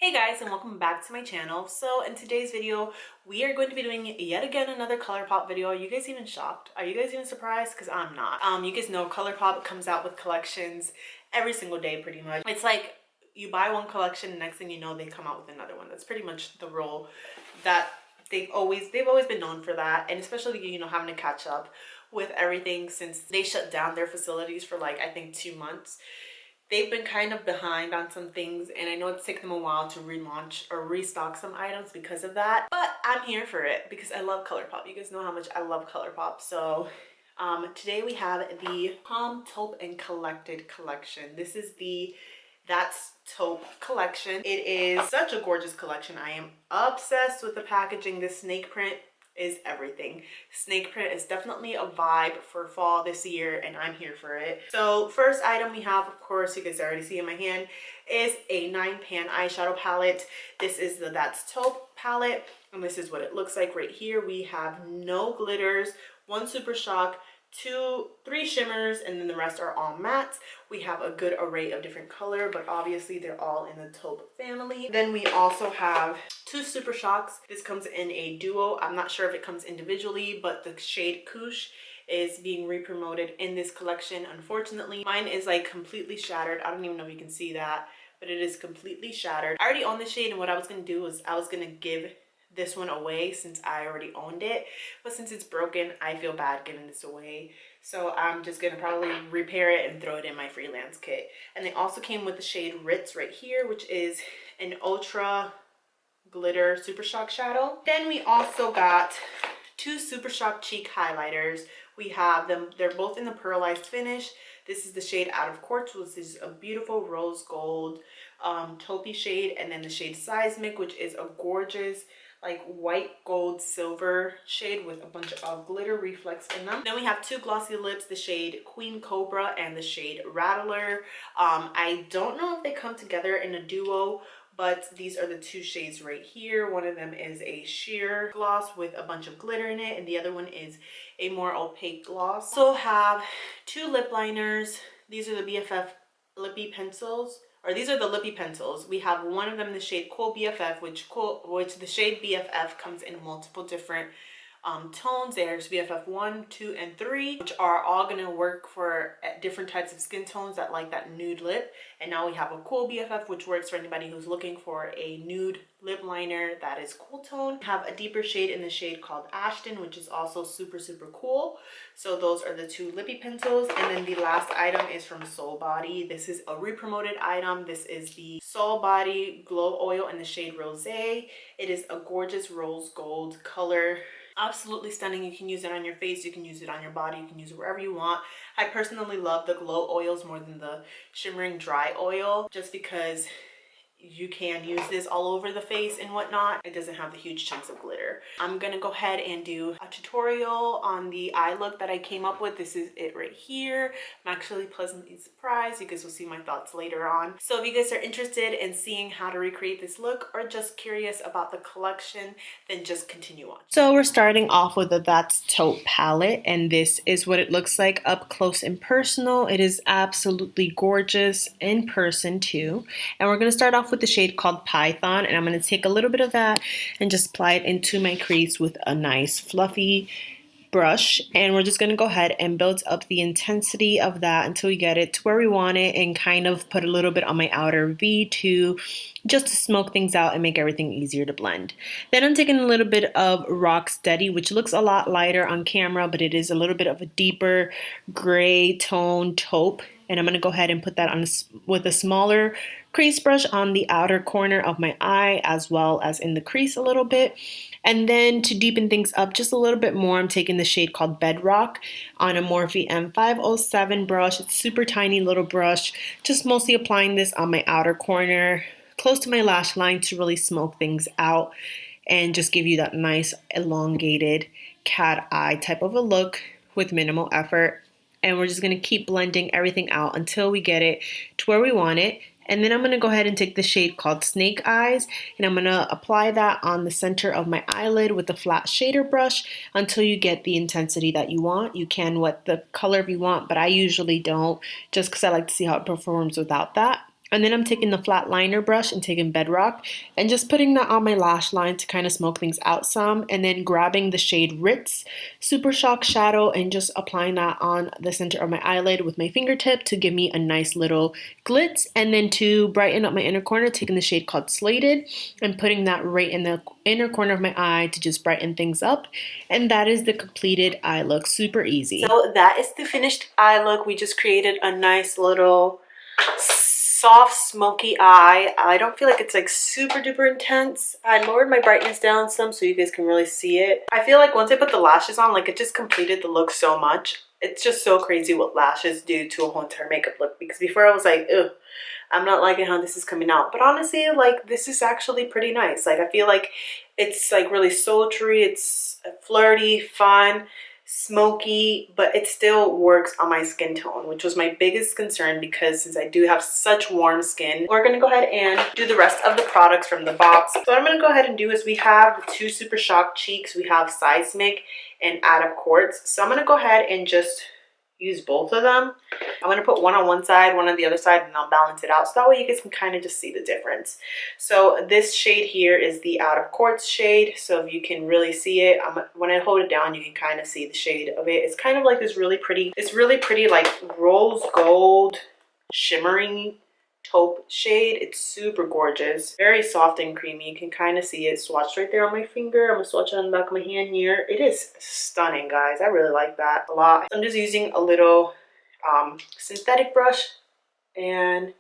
Hey guys, and welcome back to my channel. So in today's video we are going to be doing yet again another Colourpop video. Are you guys even shocked? Are you guys even surprised? Because I'm not. You guys know Colourpop comes out with collections every single day pretty much. It's like you buy one collection, next thing you know they come out with another one. That's pretty much the role that they've always been known for that. And especially, you know, having to catch up with everything since they shut down their facilities for like I think 2 months. They've been kind of behind on some things, and I know it's taken them a while to relaunch or restock some items because of that. But I'm here for it because I love Colourpop. You guys know how much I love Colourpop. So today we have the Taupe and Collected collection. This is the That's Taupe collection. It is such a gorgeous collection. I am obsessed with the packaging. This snake print is everything. Snake print is definitely a vibe for fall this year, and I'm here for it. So first item we have, of course, you guys already see in my hand, is a 9-pan eyeshadow palette. This is the That's Taupe palette, and this is what it looks like right here. We have no glitters, 1 Super Shock, 3 shimmers, and then the rest are all mattes. We have a good array of different color, but obviously they're all in the Taupe family. Then we also have 2 Super Shocks. This comes in a duo. I'm not sure if it comes individually, but the shade Couche is being re-promoted in this collection. Unfortunately, mine is like completely shattered. I don't even know if you can see that, but it is completely shattered. I already own the shade, and what I was gonna do was I was gonna give this one away since I already owned it, but since it's broken I feel bad giving this away, so I'm just gonna probably repair it and throw it in my freelance kit. And they also came with the shade Ritz right here, which is an ultra glitter Super Shock shadow. Then we also got 2 Super Shock cheek highlighters. We have them, they're both in the pearlized finish. This is the shade Out of Quartz, which is a beautiful rose gold taupey shade, and then the shade Seismic, which is a gorgeous like white gold silver shade with a bunch of glitter reflex in them. Then we have 2 glossy lips, the shade Queen Cobra and the shade Rattler. I don't know if they come together in a duo, but these are the 2 shades right here. One of them is a sheer gloss with a bunch of glitter in it, and the other one is a more opaque gloss. Also have 2 lip liners. These are the BFF Lippy Pencils. Or these are the lippy pencils. We have one of them, the shade Cool BFF, which the shade BFF comes in multiple different tones. There's BFF 1, 2, and 3, which are all gonna work for different types of skin tones that like that nude lip. And now we have a Cool BFF, which works for anybody who's looking for a nude lip liner that is cool tone. We have a deeper shade in the shade called ASHTON, which is also super cool. So those are the 2 lippy pencils. And then the last item is from Soul Body. This is a re-promoted item. This is the Soul Body Glow Oil in the shade Rosé. It is a gorgeous rose gold color. Absolutely stunning. You can use it on your face, you can use it on your body, you can use it wherever you want. I personally love the glow oils more than the shimmering dry oil, just because you can use this all over the face and whatnot. It doesn't have the huge chunks of glitter. I'm gonna go ahead and do a tutorial on the eye look that I came up with. This is it right here. I'm actually pleasantly surprised. You guys will see my thoughts later on. So if you guys are interested in seeing how to recreate this look, or just curious about the collection, then just continue on. So we're starting off with the That's Taupe palette, and this is what it looks like up close and personal. It is absolutely gorgeous in person too. And we're gonna start off with the shade called Python, and I'm going to take a little bit of that and just apply it into my crease with a nice fluffy brush. And we're just going to go ahead and build up the intensity of that until we get it to where we want it, and kind of put a little bit on my outer V just to smoke things out and make everything easier to blend. Then I'm taking a little bit of Rock Steady, which looks a lot lighter on camera, but it is a little bit of a deeper gray tone taupe. And I'm going to go ahead and put that on with a smaller crease brush on the outer corner of my eye, as well as in the crease a little bit. And then to deepen things up just a little bit more, I'm taking the shade called Bedrock on a Morphe M507 brush. It's a super tiny little brush, just mostly applying this on my outer corner, close to my lash line, to really smoke things out and just give you that nice elongated cat eye type of a look with minimal effort. And we're just going to keep blending everything out until we get it to where we want it. And then I'm going to go ahead and take the shade called Snake Eyes, and I'm going to apply that on the center of my eyelid with a flat shader brush until you get the intensity that you want. You can wet the color if you want, but I usually don't, just because I like to see how it performs without that. And then I'm taking the flat liner brush and taking Bedrock and just putting that on my lash line to kind of smoke things out some. And then grabbing the shade Ritz Super Shock Shadow and just applying that on the center of my eyelid with my fingertip to give me a nice little glitz. And then to brighten up my inner corner, taking the shade called Slated and putting that right in the inner corner of my eye to just brighten things up. And that is the completed eye look. Super easy. So that is the finished eye look. We just created a nice little soft smoky eye. I don't feel like it's like super duper intense. I lowered my brightness down some so you guys can really see it. I feel like once I put the lashes on, like it just completed the look so much. It's just so crazy what lashes do to a whole entire makeup look, because before I was like, ugh, I'm not liking how this is coming out. But honestly, like this is actually pretty nice. Like I feel like it's like really sultry, it's flirty, fun, smoky, but it still works on my skin tone, which was my biggest concern, because since I do have such warm skin, we're gonna go ahead and do the rest of the products from the box. So what I'm gonna go ahead and do is we have the two Super Shock cheeks, we have Seismic and Out of Quartz. So I'm gonna go ahead and just use both of them. I'm gonna put one on one side, one on the other side, and I'll balance it out so that way you guys can kind of just see the difference. So this shade here is the Out of Quartz shade. So if you can really see it, when I hold it down, you can kind of see the shade of it. It's kind of like this really pretty, like rose gold shimmering taupe shade. It's super gorgeous, very soft and creamy. You can kind of see it swatched right there on my finger. I'm gonna swatch it on the back of my hand here. It is stunning, guys. I really like that a lot. I'm just using a little synthetic brush, and I'm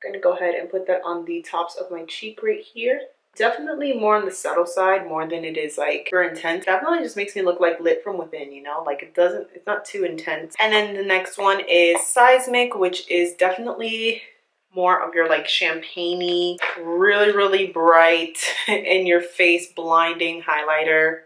gonna go ahead and put that on the tops of my cheek right here. Definitely more on the subtle side, more than it is like super intense. Definitely just makes me look like lit from within, you know, like it's not too intense. And then the next one is Seismic, which is definitely more of your like champagne-y, really bright in your face, blinding highlighter.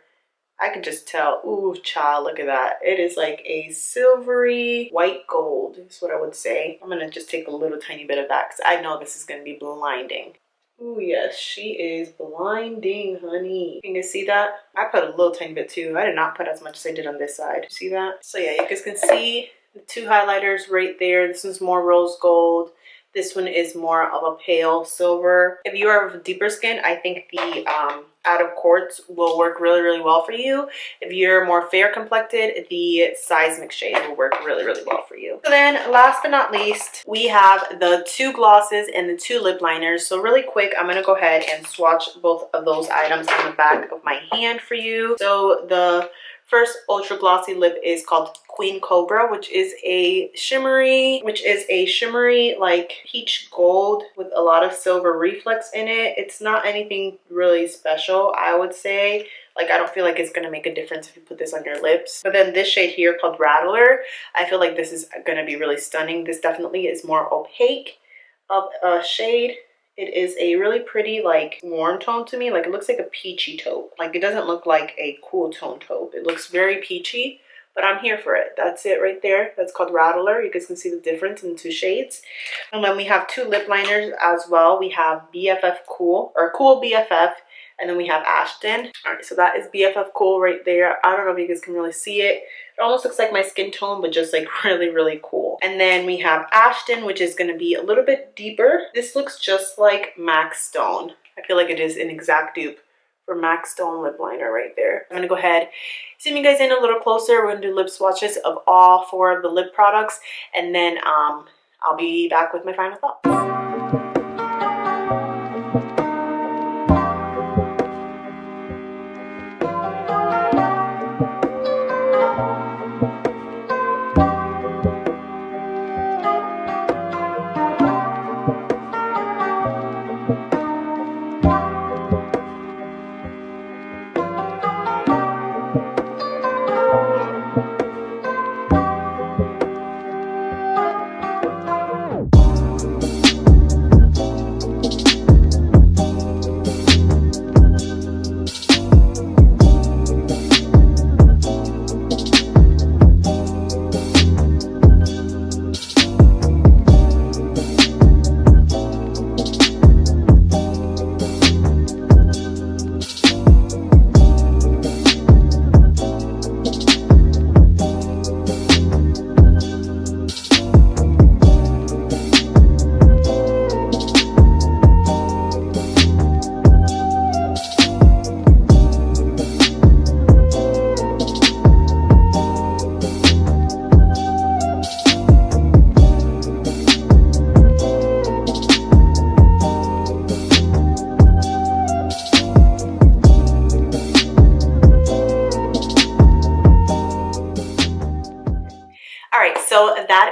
I can just tell. Ooh, child, look at that. It is like a silvery white gold is what I would say. I'm gonna just take a little tiny bit of that because I know this is gonna be blinding. Ooh, yes, she is blinding, honey. You can see that? I put a little tiny bit too. I did not put as much as I did on this side. See that? So yeah, you guys can see the two highlighters right there. This one's more rose gold. This one is more of a pale silver. If you are of deeper skin, I think the Out of Quartz will work really well for you. If you're more fair complected, the Seismic shade will work really well for you. So then last but not least, we have the two glosses and the two lip liners. So really quick, I'm gonna go ahead and swatch both of those items on the back of my hand for you. So the first ultra glossy lip is called Queen Cobra, which is a shimmery like peach gold with a lot of silver reflex in it. It's not anything really special, I would say. Like, I don't feel like it's gonna make a difference if you put this on your lips. But then this shade here called Rattler, I feel like this is gonna be really stunning. This definitely is more opaque of a shade. It is a really pretty, like, warm tone to me. Like, it looks like a peachy taupe. Like, it doesn't look like a cool tone taupe. It looks very peachy, but I'm here for it. That's it right there. That's called Rattler. You guys can see the difference in the two shades. And then we have two lip liners as well. We have BFF Cool, or Cool BFF, and then we have ASHTON. All right, so that is BFF Cool right there. I don't know if you guys can really see it. It almost looks like my skin tone, but just like really cool. And then we have ASHTON, which is going to be a little bit deeper. This looks just like MAC Stone. I feel like it is an exact dupe for MAC Stone lip liner right there. I'm going to go ahead, zoom you guys in a little closer. We're going to do lip swatches of all four of the lip products, and then I'll be back with my final thoughts.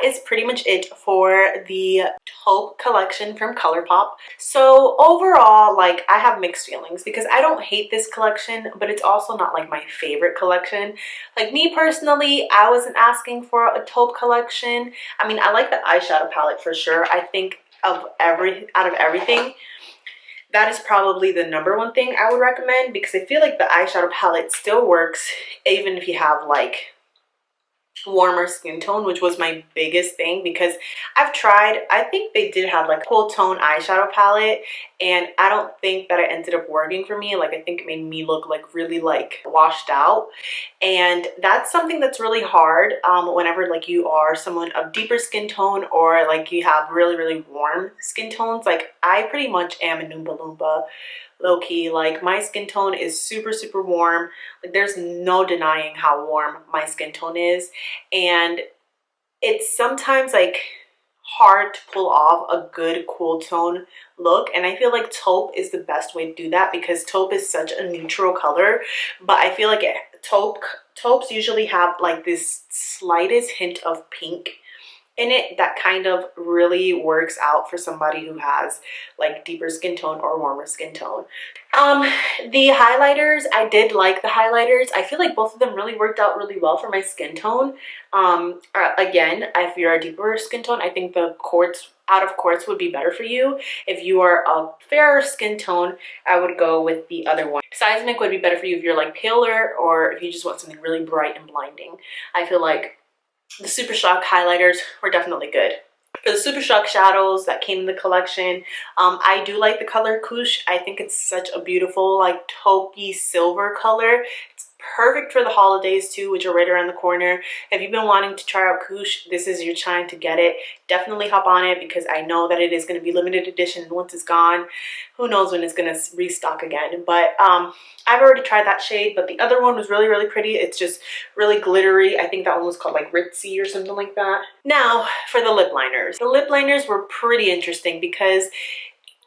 is pretty much it for the Taupe collection from Colourpop. So overall, like, I have mixed feelings because I don't hate this collection, but it's also not like my favorite collection. Like, me personally, I wasn't asking for a Taupe collection. I mean, I like the eyeshadow palette for sure. I think out of everything, that is probably the #1 thing I would recommend, because I feel like the eyeshadow palette still works even if you have like warmer skin tone, which was my biggest thing. Because I've tried, I think they did have like a cool tone eyeshadow palette, and I don't think that it ended up working for me. Like, I think it made me look like really like washed out, and that's something that's really hard whenever like you are someone of deeper skin tone, or like you have really warm skin tones. Like, I pretty much am a Oompa Loompa, low-key. Like, my skin tone is super warm. Like, there's no denying how warm my skin tone is, and it's sometimes like hard to pull off a good cool tone look. And I feel like Taupe is the best way to do that, because Taupe is such a neutral color, but I feel like taupes usually have like this slightest hint of pink in it that kind of really works out for somebody who has like deeper skin tone or warmer skin tone. The highlighters, I did like the highlighters. I feel like both of them really worked out really well for my skin tone. Again, if you're a deeper skin tone, I think the out of quartz would be better for you. If you are a fairer skin tone, I would go with the other one. Seismic would be better for you if you're like paler, or if you just want something really bright and blinding. I feel like the Super Shock highlighters were definitely good. For the Super Shock shadows that came in the collection, I do like the color Couche. I think it's such a beautiful like taupey silver color. It's perfect for the holidays too, which are right around the corner. If you've been wanting to try out Couche, this is your time to get it. Definitely hop on it, because I know that it is going to be limited edition, and once it's gone, who knows when it's going to restock again. But I've already tried that shade, but the other one was really pretty. It's just really glittery. I think that one was called like Ritzy or something like that. Now for the lip liners. The lip liners were pretty interesting because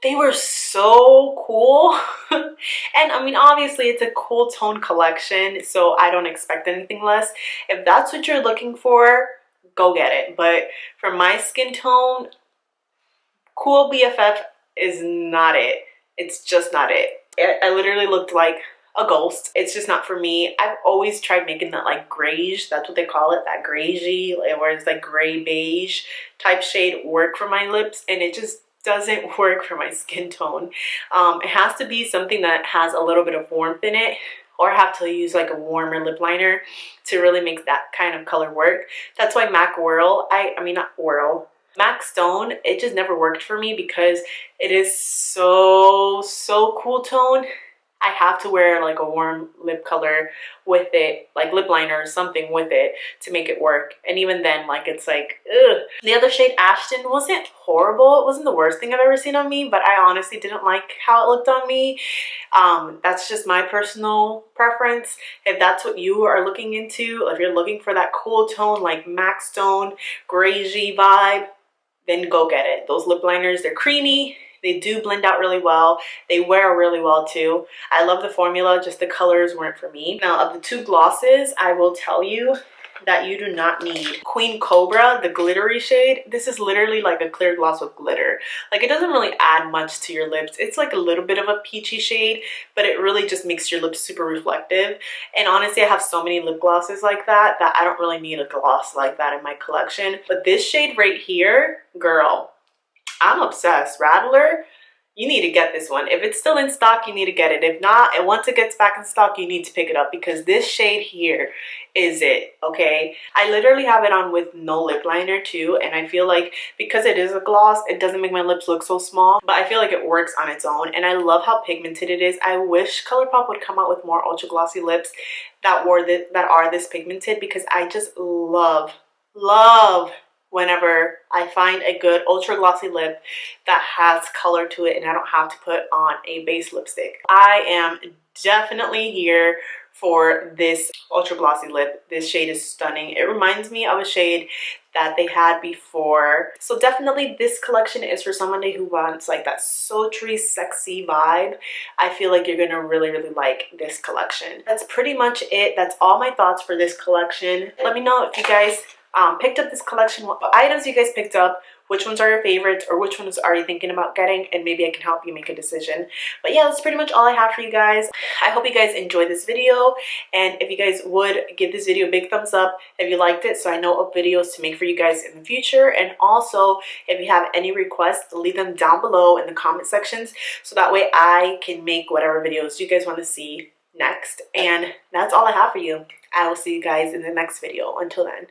they were so cool. And I mean, obviously it's a cool tone collection, so I don't expect anything less. If that's what you're looking for, go get it. But for my skin tone, cool BFF is not it. It's just not it. I literally looked like a ghost. It's just not for me. I've always tried making that like grayish, that's what they call it, that grayy, where it's like gray beige type shade, work for my lips, and it just doesn't work for my skin tone. It has to be something that has a little bit of warmth in it, or have to use like a warmer lip liner to really make that kind of color work. That's why MAC Stone, it just never worked for me, because it is so cool tone. I have to wear like a warm lip color with it, like lip liner or something with it, to make it work. And even then, like, it's like, ugh. The other shade, ASHTON, wasn't horrible. It wasn't the worst thing I've ever seen on me, but I honestly didn't like how it looked on me. That's just my personal preference. If that's what you are looking into, if you're looking for that cool tone, like MAC Stone, grayy vibe, then go get it. Those lip liners, they're creamy. They do blend out really well. They wear really well too. I love the formula, just the colors weren't for me. Now, of the two glosses, I will tell you that you do not need Queen Cobra, the glittery shade. This is literally like a clear gloss with glitter. Like, it doesn't really add much to your lips. It's like a little bit of a peachy shade, but it really just makes your lips super reflective. And honestly, I have so many lip glosses like that I don't really need a gloss like that in my collection. But this shade right here, girl, I'm obsessed. Rattler, you need to get this one. If it's still in stock, you need to get it. If not, and once it gets back in stock, you need to pick it up, because this shade here is it, okay? I literally have it on with no lip liner too, and I feel like because it is a gloss, it doesn't make my lips look so small, but I feel like it works on its own, and I love how pigmented it is. I wish Colourpop would come out with more ultra glossy lips that are this pigmented, because I just love whenever I find a good ultra glossy lip that has color to it and I don't have to put on a base lipstick. I am definitely here for this ultra glossy lip. This shade is stunning. It reminds me of a shade that they had before. So definitely this collection is for somebody who wants like that sultry, sexy vibe. I feel like you're gonna really like this collection. That's pretty much it. That's all my thoughts for this collection. Let me know if you guys picked up this collection, what items you guys picked up, which ones are your favorites, or which ones are you thinking about getting, and maybe I can help you make a decision. But yeah, that's pretty much all I have for you guys. I hope you guys enjoyed this video, and if you guys would give this video a big thumbs up if you liked it, so I know of videos to make for you guys in the future. And also, if you have any requests, leave them down below in the comment sections, so that way I can make whatever videos you guys want to see next. And that's all I have for you. I will see you guys in the next video. Until then.